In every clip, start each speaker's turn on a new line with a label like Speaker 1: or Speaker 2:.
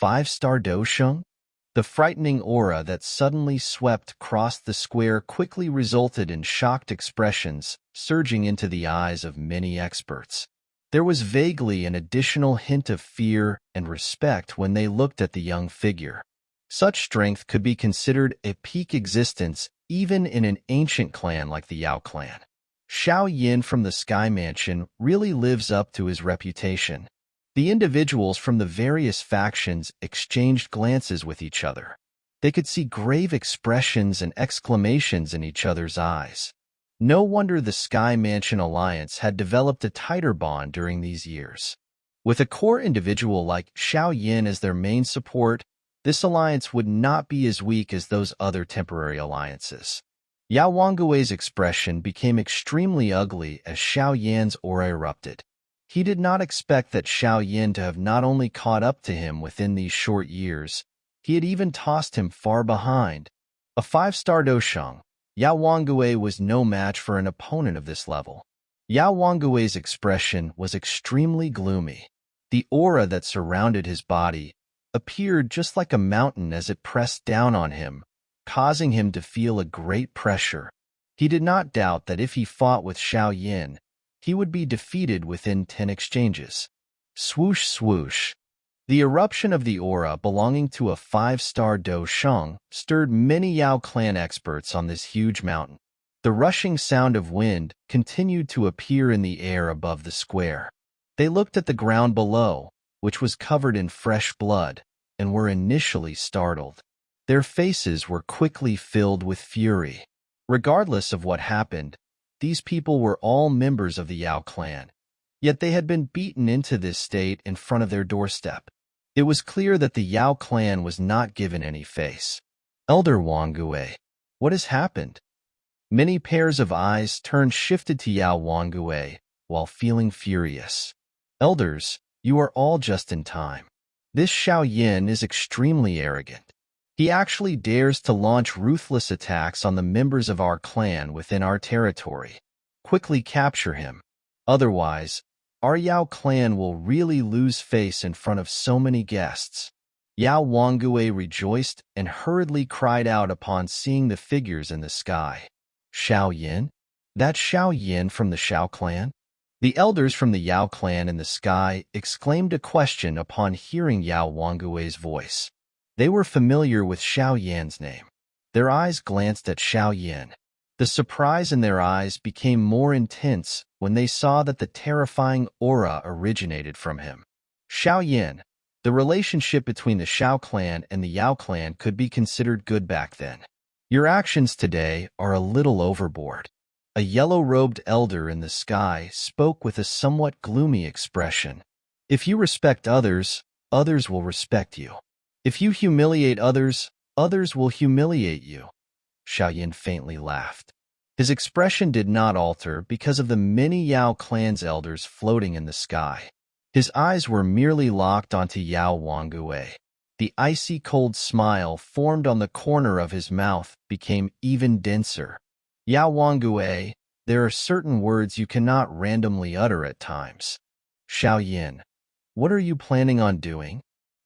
Speaker 1: 5-star Dosheng? The frightening aura that suddenly swept across the square quickly resulted in shocked expressions surging into the eyes of many experts. There was vaguely an additional hint of fear and respect when they looked at the young figure. Such strength could be considered a peak existence even in an ancient clan like the Yao clan. Xiao Yin from the Sky Mansion really lives up to his reputation. The individuals from the various factions exchanged glances with each other. They could see grave expressions and exclamations in each other's eyes. No wonder the Sky Mansion Alliance had developed a tighter bond during these years. With a core individual like Xiao Yin as their main support, this alliance would not be as weak as those other temporary alliances. Yao Wangui's expression became extremely ugly as Xiao Yan's aura erupted. He did not expect that Xiao Yin to have not only caught up to him within these short years, he had even tossed him far behind. A 5-star Dosheng, Yao Wangui was no match for an opponent of this level. Yao Wangui's expression was extremely gloomy. The aura that surrounded his body appeared just like a mountain as it pressed down on him, causing him to feel a great pressure. He did not doubt that if he fought with Xiao Yin, he would be defeated within 10 exchanges. Swoosh swoosh. The eruption of the aura belonging to a 5-star Dosheng stirred many Yao clan experts on this huge mountain. The rushing sound of wind continued to appear in the air above the square. They looked at the ground below, which was covered in fresh blood, and were initially startled. Their faces were quickly filled with fury. Regardless of what happened, these people were all members of the Yao clan, yet they had been beaten into this state in front of their doorstep. It was clear that the Yao clan was not given any face. Elder Wangui, what has happened? Many pairs of eyes shifted to Yao Wangui while feeling furious. Elders, you are all just in time. This Xiao Yin is extremely arrogant. He actually dares to launch ruthless attacks on the members of our clan within our territory. Quickly capture him. Otherwise, our Yao clan will really lose face in front of so many guests. Yao Wangui rejoiced and hurriedly cried out upon seeing the figures in the sky. Xiao Yin? That's Xiao Yin from the Xiao clan? The elders from the Yao clan in the sky exclaimed a question upon hearing Yao Wangui's voice. They were familiar with Xiao Yan's name. Their eyes glanced at Xiao Yin. The surprise in their eyes became more intense when they saw that the terrifying aura originated from him. Xiao Yin, the relationship between the Xiao clan and the Yao clan could be considered good back then. Your actions today are a little overboard. A yellow-robed elder in the sky spoke with a somewhat gloomy expression. If you respect others, others will respect you. If you humiliate others, others will humiliate you. Xiao Yin faintly laughed. His expression did not alter because of the many Yao clan's elders floating in the sky. His eyes were merely locked onto Yao Wangui. The icy cold smile formed on the corner of his mouth became even denser. Yao Wangui, there are certain words you cannot randomly utter at times. Xiao Yin, what are you planning on doing?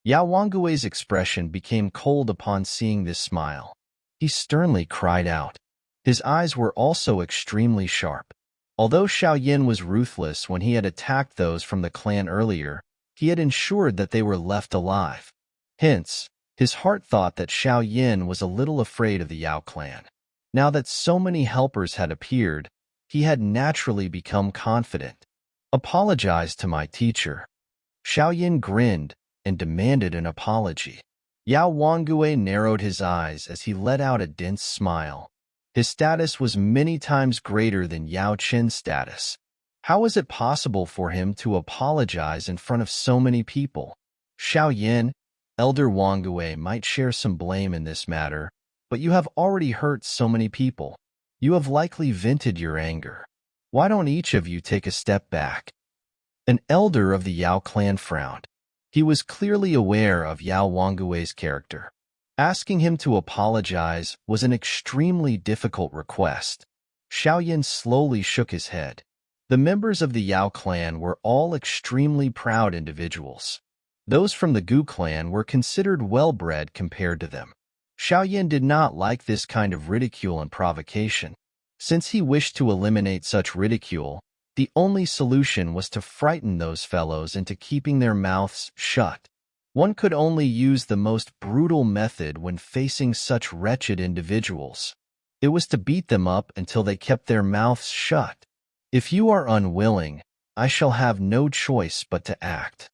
Speaker 1: Yao Wangui's expression became cold upon seeing this smile. He sternly cried out. His eyes were also extremely sharp. Although Xiao Yin was ruthless when he had attacked those from the clan earlier, he had ensured that they were left alive. Hence, his heart thought that Xiao Yin was a little afraid of the Yao clan. Now that so many helpers had appeared, he had naturally become confident. Apologize to my teacher. Xiao Yin grinned and demanded an apology. Yao Wangui narrowed his eyes as he let out a dense smile. His status was many times greater than Yao Qin's status. How was it possible for him to apologize in front of so many people? Xiao Yin, Elder Wangui might share some blame in this matter, but you have already hurt so many people. You have likely vented your anger. Why don't each of you take a step back? An elder of the Yao clan frowned. He was clearly aware of Yao Wangui's character. Asking him to apologize was an extremely difficult request. Xiao Yin slowly shook his head. The members of the Yao clan were all extremely proud individuals. Those from the Gu clan were considered well-bred compared to them. Xiao Yin did not like this kind of ridicule and provocation. Since he wished to eliminate such ridicule, the only solution was to frighten those fellows into keeping their mouths shut. One could only use the most brutal method when facing such wretched individuals. It was to beat them up until they kept their mouths shut. If you are unwilling, I shall have no choice but to act.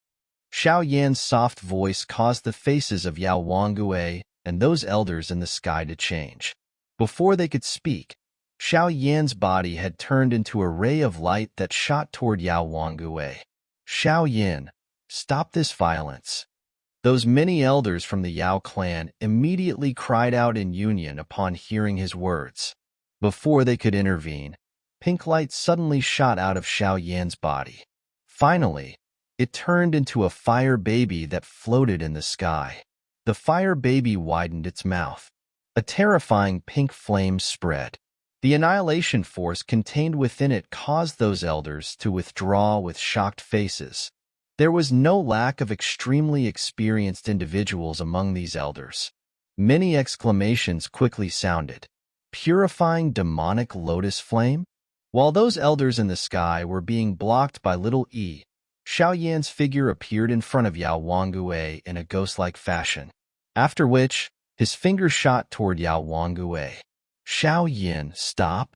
Speaker 1: Xiao Yan's soft voice caused the faces of Yao Wangue and those elders in the sky to change. Before they could speak, Xiao Yan's body had turned into a ray of light that shot toward Yao Wangue. Xiao Yan, stop this violence. Those many elders from the Yao clan immediately cried out in union upon hearing his words. Before they could intervene, pink light suddenly shot out of Xiao Yan's body. Finally, it turned into a fire baby that floated in the sky. The fire baby widened its mouth. A terrifying pink flame spread. The annihilation force contained within it caused those elders to withdraw with shocked faces. There was no lack of extremely experienced individuals among these elders. Many exclamations quickly sounded. Purifying demonic lotus flame? While those elders in the sky were being blocked by little E, Xiao Yan's figure appeared in front of Yao Wangue in a ghost-like fashion, after which his finger shot toward Yao Wangue. Xiao Yan, stop!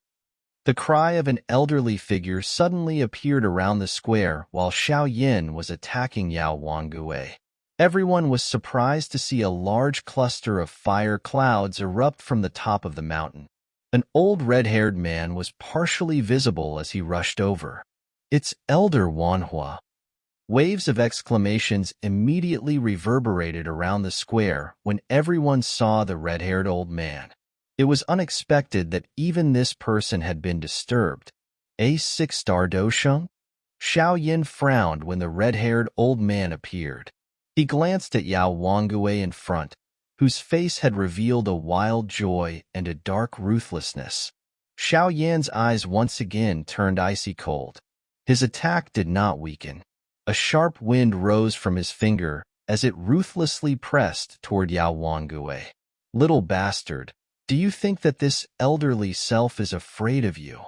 Speaker 1: The cry of an elderly figure suddenly appeared around the square while Xiao Yan was attacking Yao Wangue. Everyone was surprised to see a large cluster of fire clouds erupt from the top of the mountain. An old red-haired man was partially visible as he rushed over. It's Elder Wanhua. Waves of exclamations immediately reverberated around the square when everyone saw the red-haired old man. It was unexpected that even this person had been disturbed. A six-star Dosheng? Xiao Yin frowned when the red-haired old man appeared. He glanced at Yao Wangue in front, whose face had revealed a wild joy and a dark ruthlessness. Xiao Yan's eyes once again turned icy cold. His attack did not weaken. A sharp wind rose from his finger as it ruthlessly pressed toward Yao Wangue. Little bastard, do you think that this elderly self is afraid of you?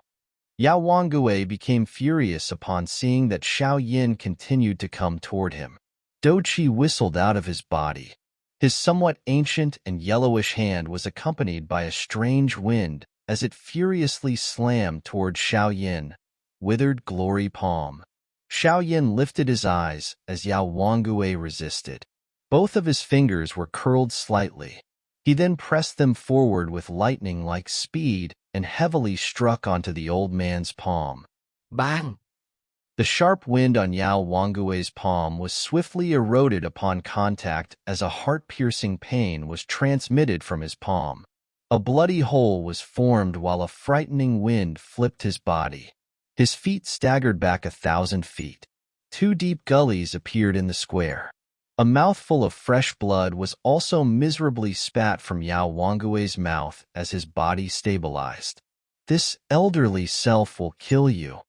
Speaker 1: Yao Wangue became furious upon seeing that Xiao Yin continued to come toward him. Doqi whistled out of his body. His somewhat ancient and yellowish hand was accompanied by a strange wind as it furiously slammed toward Xiao Yin. Withered glory palm. Xiao Yin lifted his eyes as Yao Wangue resisted. Both of his fingers were curled slightly. He then pressed them forward with lightning-like speed and heavily struck onto the old man's palm. Bang! The sharp wind on Yao Wangue's palm was swiftly eroded upon contact as a heart-piercing pain was transmitted from his palm. A bloody hole was formed while a frightening wind flipped his body. His feet staggered back 1,000 feet. 2 deep gullies appeared in the square. A mouthful of fresh blood was also miserably spat from Yao Wangue's mouth as his body stabilized. This elderly self will kill you.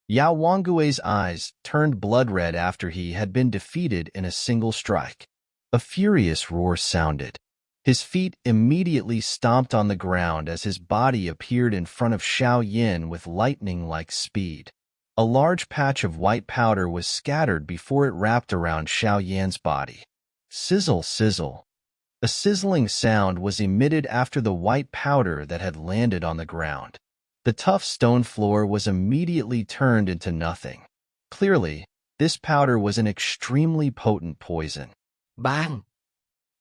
Speaker 1: Yao Wangue's eyes turned blood-red after he had been defeated in a single strike. A furious roar sounded. His feet immediately stomped on the ground as his body appeared in front of Xiao Yin with lightning-like speed. A large patch of white powder was scattered before it wrapped around Xiao Yan's body. Sizzle, sizzle. A sizzling sound was emitted after the white powder that had landed on the ground. The tough stone floor was immediately turned into nothing. Clearly, this powder was an extremely potent poison. Bang!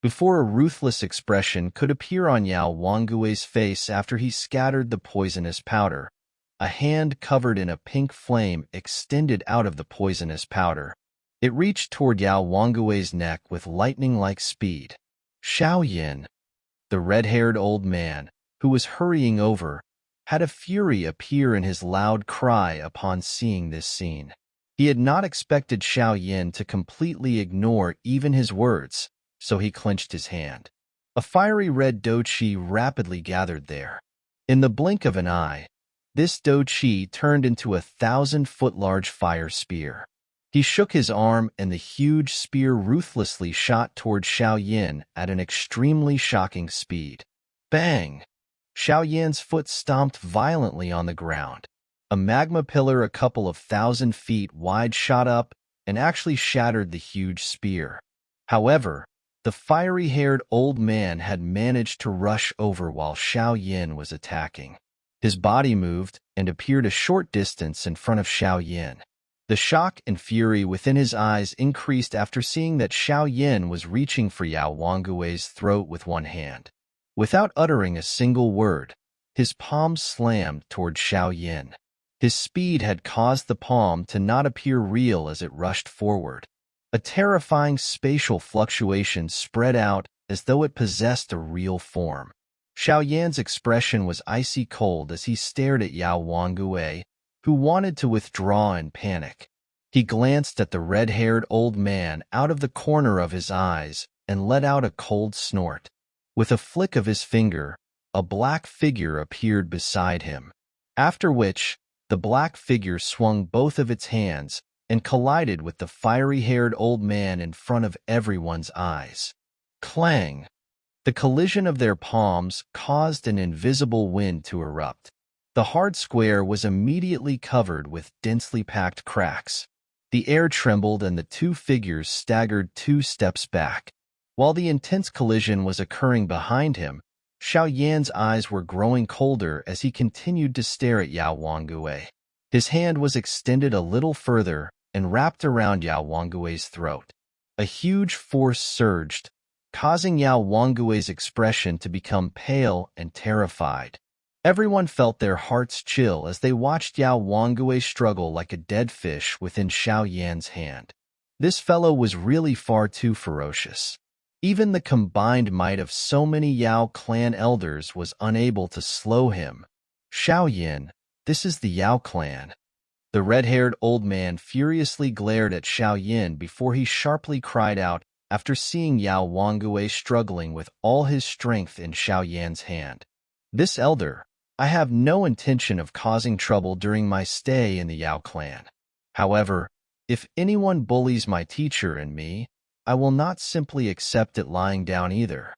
Speaker 1: Before a ruthless expression could appear on Yao Wangue's face after he scattered the poisonous powder, a hand covered in a pink flame extended out of the poisonous powder. It reached toward Yao Wangue's neck with lightning-like speed. Xiao Yin, the red-haired old man, who was hurrying over, had a fury appear in his loud cry upon seeing this scene. He had not expected Xiao Yin to completely ignore even his words, so he clenched his hand. A fiery red doqi rapidly gathered there. In the blink of an eye, this doqi turned into a 1,000-foot-large fire spear. He shook his arm, and the huge spear ruthlessly shot toward Xiao Yin at an extremely shocking speed. Bang! Xiao Yan's foot stomped violently on the ground. A magma pillar a couple of 1,000 feet wide shot up and actually shattered the huge spear. However, the fiery-haired old man had managed to rush over while Xiao Yin was attacking. His body moved and appeared a short distance in front of Xiao Yin. The shock and fury within his eyes increased after seeing that Xiao Yin was reaching for Yao Wangui's throat with one hand. Without uttering a single word, his palm slammed toward Xiao Yin. His speed had caused the palm to not appear real as it rushed forward. A terrifying spatial fluctuation spread out as though it possessed a real form. Xiao Yan's expression was icy cold as he stared at Yao Wangui, who wanted to withdraw in panic. He glanced at the red-haired old man out of the corner of his eyes and let out a cold snort. With a flick of his finger, a black figure appeared beside him, after which the black figure swung both of its hands and collided with the fiery-haired old man in front of everyone's eyes. Clang! The collision of their palms caused an invisible wind to erupt. The hard square was immediately covered with densely packed cracks. The air trembled and the two figures staggered 2 steps back. While the intense collision was occurring behind him, Xiao Yan's eyes were growing colder as he continued to stare at Yao Wangui. His hand was extended a little further and wrapped around Yao Wangui's throat. A huge force surged, causing Yao Wangui's expression to become pale and terrified. Everyone felt their hearts chill as they watched Yao Wangui struggle like a dead fish within Xiao Yan's hand. This fellow was really far too ferocious. Even the combined might of so many Yao clan elders was unable to slow him. Xiao Yin, this is the Yao clan. The red-haired old man furiously glared at Xiao Yin before he sharply cried out after seeing Yao Wangui struggling with all his strength in Xiao Yan's hand. This elder, I have no intention of causing trouble during my stay in the Yao clan. However, if anyone bullies my teacher and me, I will not simply accept it lying down either.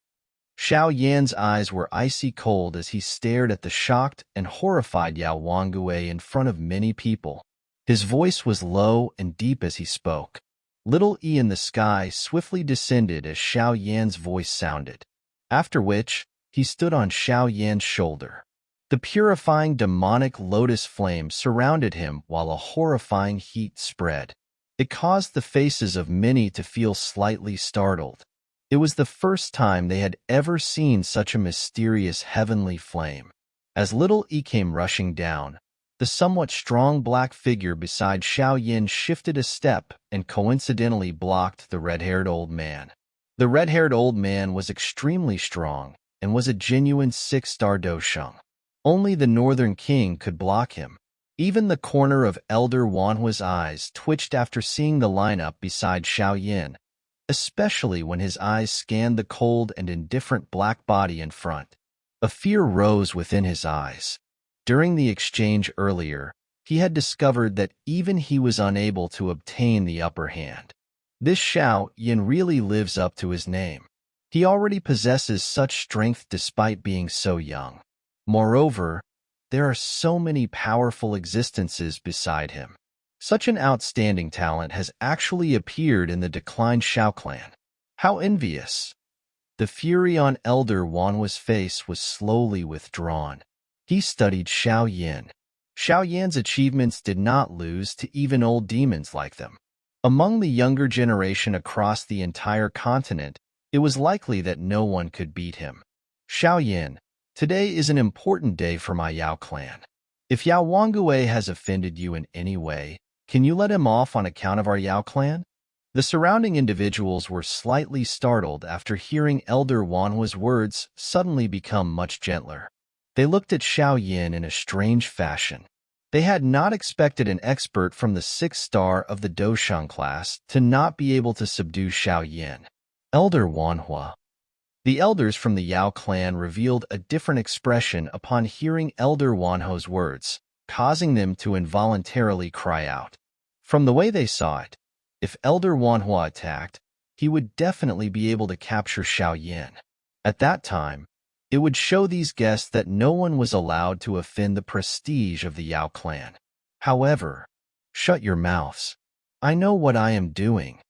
Speaker 1: Xiao Yan's eyes were icy cold as he stared at the shocked and horrified Yao Wangui in front of many people. His voice was low and deep as he spoke. Little E in the sky swiftly descended as Xiao Yan's voice sounded, after which he stood on Xiao Yan's shoulder. The purifying demonic lotus flame surrounded him while a horrifying heat spread. It caused the faces of many to feel slightly startled. It was the first time they had ever seen such a mysterious heavenly flame. As Little E came rushing down, the somewhat strong black figure beside Xiao Yin shifted a step and coincidentally blocked the red-haired old man. The red-haired old man was extremely strong and was a genuine 6-star Dosheng. Only the Northern King could block him. Even the corner of Elder Wanhua's eyes twitched after seeing the lineup beside Xiao Yin, especially when his eyes scanned the cold and indifferent black body in front. A fear rose within his eyes. During the exchange earlier, he had discovered that even he was unable to obtain the upper hand. This Xiao Yin really lives up to his name. He already possesses such strength despite being so young. Moreover, there are so many powerful existences beside him. Such an outstanding talent has actually appeared in the declined Xiao clan. How envious! The fury on Elder Wanhua's face was slowly withdrawn. He studied Xiao Yin. Xiao Yan's achievements did not lose to even old demons like them. Among the younger generation across the entire continent, it was likely that no one could beat him. Xiao Yin, today is an important day for my Yao clan. If Yao Wangui has offended you in any way, can you let him off on account of our Yao clan? The surrounding individuals were slightly startled after hearing Elder Wanhua's words suddenly become much gentler. They looked at Xiao Yin in a strange fashion. They had not expected an expert from the 6th star of the Dosheng class to not be able to subdue Xiao Yin. Elder Wanhua. The elders from the Yao clan revealed a different expression upon hearing Elder Wanhua's words, causing them to involuntarily cry out. From the way they saw it, If Elder Wanhua attacked, he would definitely be able to capture Xiao Yin. At that time, it would show these guests that no one was allowed to offend the prestige of the Yao clan. However, shut your mouths. I know what I am doing.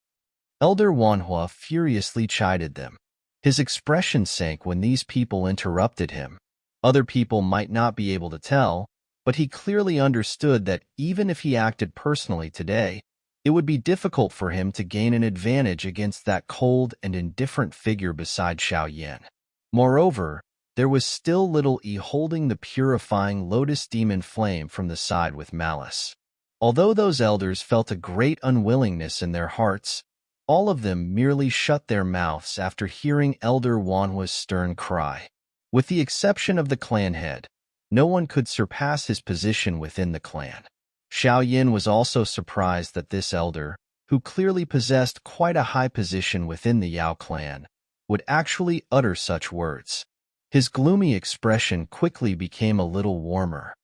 Speaker 1: Elder Wanhua furiously chided them. His expression sank when these people interrupted him. Other people might not be able to tell, but he clearly understood that even if he acted personally today, it would be difficult for him to gain an advantage against that cold and indifferent figure beside Xiao Yin. Moreover, there was still little E holding the purifying lotus demon flame from the side with malice. Although those elders felt a great unwillingness in their hearts, all of them merely shut their mouths after hearing Elder Wanhua's stern cry. With the exception of the clan head, no one could surpass his position within the clan. Xiao Yin was also surprised that this elder, who clearly possessed quite a high position within the Yao clan, would actually utter such words. His gloomy expression quickly became a little warmer.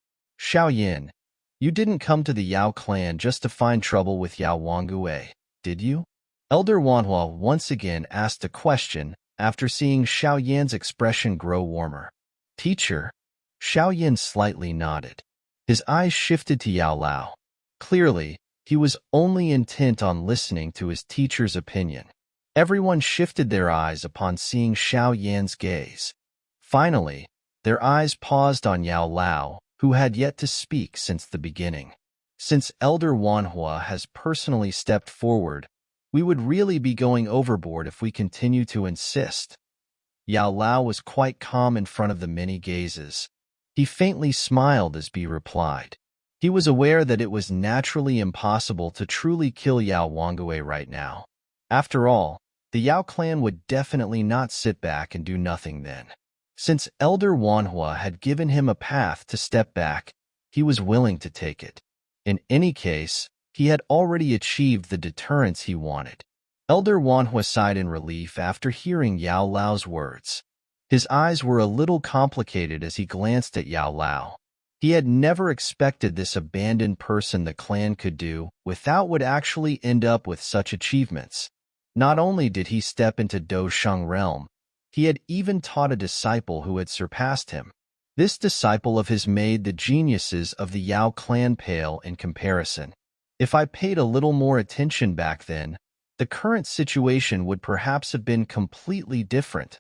Speaker 1: Xiao Yin, you didn't come to the Yao clan just to find trouble with Yao Wangue, did you? Elder Wanhua once again asked a question after seeing Xiao Yin's expression grow warmer. Teacher? Xiao Yin slightly nodded. His eyes shifted to Yao Lao. Clearly, he was only intent on listening to his teacher's opinion. Everyone shifted their eyes upon seeing Xiao Yin's gaze. Finally, their eyes paused on Yao Lao, who had yet to speak since the beginning. Since Elder Wanhua has personally stepped forward, we would really be going overboard if we continue to insist. Yao Lao was quite calm in front of the many gazes. He faintly smiled as B replied. He was aware that it was naturally impossible to truly kill Yao Wangue right now. After all, the Yao clan would definitely not sit back and do nothing then. Since Elder Wanhua had given him a path to step back, he was willing to take it. In any case, he had already achieved the deterrence he wanted. Elder Wanhua sighed in relief after hearing Yao Lao's words. His eyes were a little complicated as he glanced at Yao Lao. He had never expected this abandoned person the clan could do without would actually end up with such achievements. Not only did he step into Do Sheng realm, he had even taught a disciple who had surpassed him. This disciple of his made the geniuses of the Yao clan pale in comparison. If I paid a little more attention back then, the current situation would perhaps have been completely different.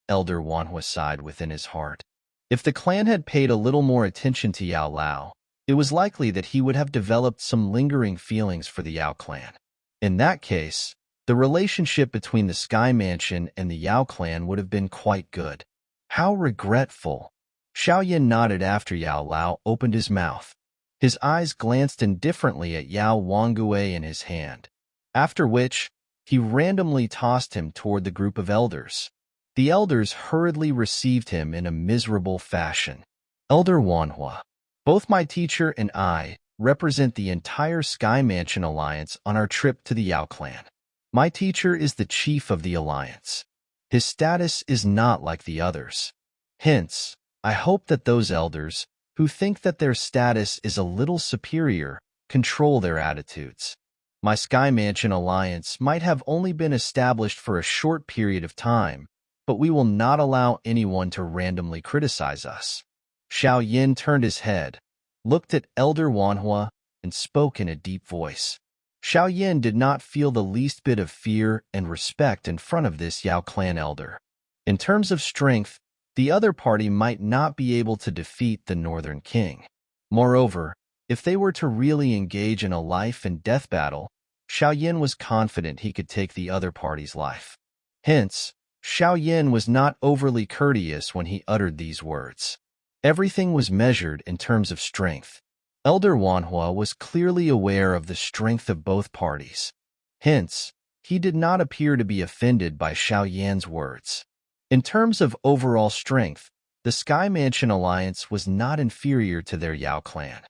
Speaker 1: Elder Wanhua sighed within his heart. If the clan had paid a little more attention to Yao Lao, it was likely that he would have developed some lingering feelings for the Yao clan. In that case, the relationship between the Sky Mansion and the Yao clan would have been quite good. How regretful. Xiao Yin nodded after Yao Lao opened his mouth. His eyes glanced indifferently at Yao Wangue in his hand, after which he randomly tossed him toward the group of elders. The elders hurriedly received him in a miserable fashion. Elder Wanhua, both my teacher and I represent the entire Sky Mansion Alliance on our trip to the Yao clan. My teacher is the chief of the alliance. His status is not like the others. Hence, I hope that those elders, who think that their status is a little superior, control their attitudes. My Sky Mansion Alliance might have only been established for a short period of time, but we will not allow anyone to randomly criticize us. Xiao Yin turned his head, looked at Elder Wanhua, and spoke in a deep voice. Xiao Yin did not feel the least bit of fear and respect in front of this Yao clan elder. In terms of strength, the other party might not be able to defeat the Northern King. Moreover, if they were to really engage in a life and death battle, Xiao Yin was confident he could take the other party's life. Hence, Xiao Yin was not overly courteous when he uttered these words. Everything was measured in terms of strength. Elder Wanhua was clearly aware of the strength of both parties. Hence, he did not appear to be offended by Xiao Yin's words. In terms of overall strength, the Sky Mansion Alliance was not inferior to their Yao clan.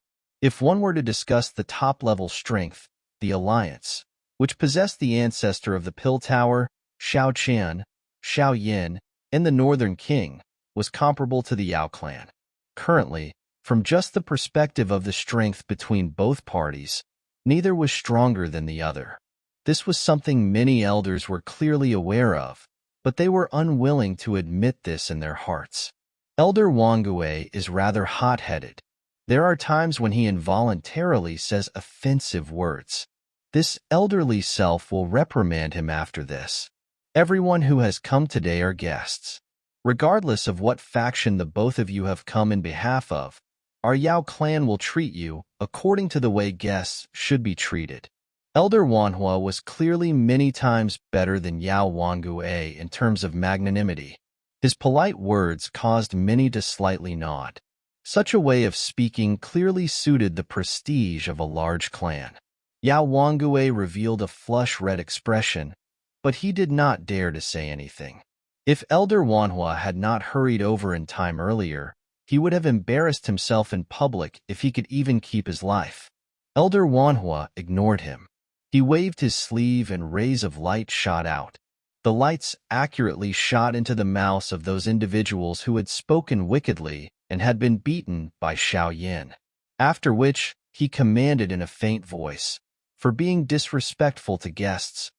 Speaker 1: If one were to discuss the top-level strength, the Alliance, which possessed the ancestor of the Pill Tower, Xiao Qian, Xiao Yin, and the Northern King, was comparable to the Yao clan. Currently, from just the perspective of the strength between both parties, neither was stronger than the other. This was something many elders were clearly aware of, but they were unwilling to admit this in their hearts. Elder Wangue is rather hot-headed. There are times when he involuntarily says offensive words. This elderly self will reprimand him after this. Everyone who has come today are guests. Regardless of what faction the both of you have come in behalf of, our Yao clan will treat you according to the way guests should be treated. Elder Wanhua was clearly many times better than Yao Wangue in terms of magnanimity. His polite words caused many to slightly nod. Such a way of speaking clearly suited the prestige of a large clan. Yao Wangue revealed a flush-red expression, but he did not dare to say anything. If Elder Wanhua had not hurried over in time earlier, he would have embarrassed himself in public if he could even keep his life. Elder Wanhua ignored him. He waved his sleeve and rays of light shot out. The lights accurately shot into the mouths of those individuals who had spoken wickedly and had been beaten by Xiao Yin. After which, he commanded in a faint voice, "For being disrespectful to guests,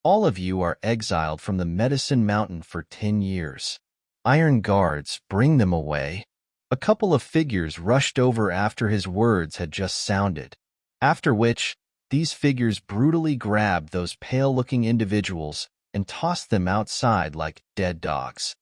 Speaker 1: all of you are exiled from the Medicine Mountain for 10 years. Iron guards, bring them away." A couple of figures rushed over after his words had just sounded, after which, these figures brutally grabbed those pale-looking individuals and tossed them outside like dead dogs.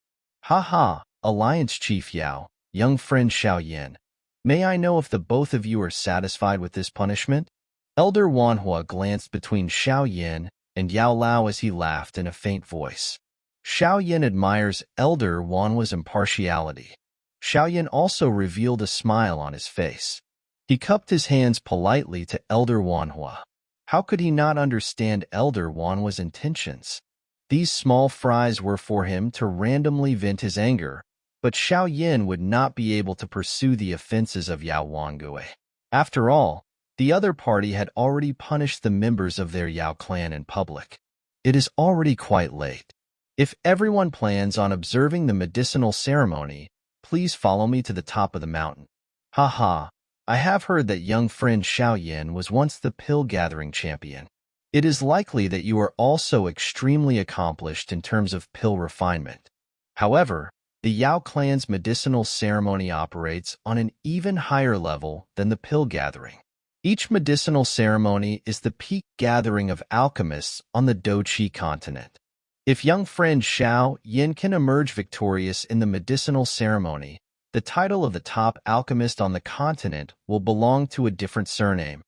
Speaker 1: "Ha ha, Alliance Chief Yao, young friend Xiao Yin. May I know if the both of you are satisfied with this punishment?" Elder Wanhua glanced between Xiao Yin and Yao Lao as he laughed in a faint voice. Xiao Yin admires Elder Wanhua's impartiality. Xiao Yin also revealed a smile on his face. He cupped his hands politely to Elder Wanhua. How could he not understand Elder Wanhua's intentions? These small fries were for him to randomly vent his anger, but Xiao Yin would not be able to pursue the offenses of Yao Wangue. After all, the other party had already punished the members of their Yao clan in public. It is already quite late. If everyone plans on observing the medicinal ceremony, please follow me to the top of the mountain. Ha ha, I have heard that young friend Xiao Yin was once the pill-gathering champion. It is likely that you are also extremely accomplished in terms of pill refinement. However, the Yao clan's medicinal ceremony operates on an even higher level than the pill gathering. Each medicinal ceremony is the peak gathering of alchemists on the Douqi continent. If young friend Xiao Yin can emerge victorious in the medicinal ceremony, the title of the top alchemist on the continent will belong to a different surname.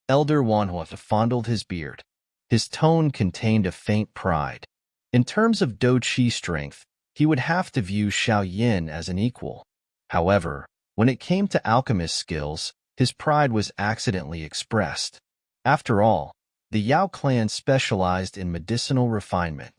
Speaker 1: Elder Wanhua fondled his beard. His tone contained a faint pride. In terms of Douqi strength, he would have to view Xiao Yin as an equal. However, when it came to alchemist skills, his pride was accidentally expressed. After all, the Yao clan specialized in medicinal refinement.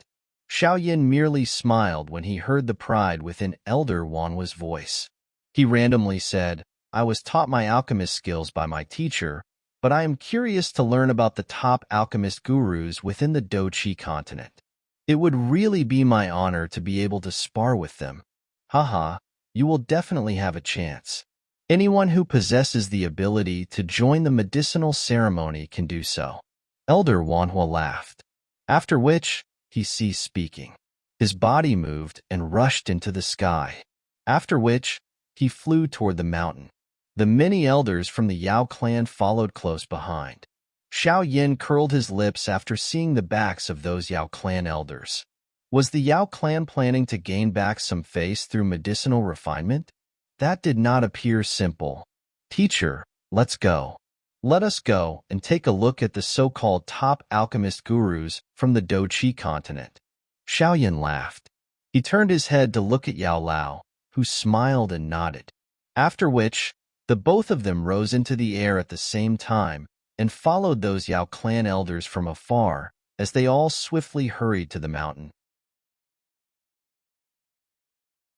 Speaker 1: Xiao Yin merely smiled when he heard the pride within Elder Wanhua's voice. He randomly said, "I was taught my alchemist skills by my teacher, but I am curious to learn about the top alchemist gurus within the Douqi continent. It would really be my honor to be able to spar with them. Haha, you will definitely have a chance. Anyone who possesses the ability to join the medicinal ceremony can do so." Elder Wanhua laughed, after which he ceased speaking. His body moved and rushed into the sky, after which he flew toward the mountain. The many elders from the Yao clan followed close behind. Xiao Yin curled his lips after seeing the backs of those Yao clan elders. Was the Yao clan planning to gain back some face through medicinal refinement? That did not appear simple. "Teacher, let's go. Let us go and take a look at the so-called top alchemist gurus from the Douqi continent." Xiao Yin laughed. He turned his head to look at Yao Lao, who smiled and nodded. After which, the both of them rose into the air at the same time and followed those Yao clan elders from afar as they all swiftly hurried to the mountain.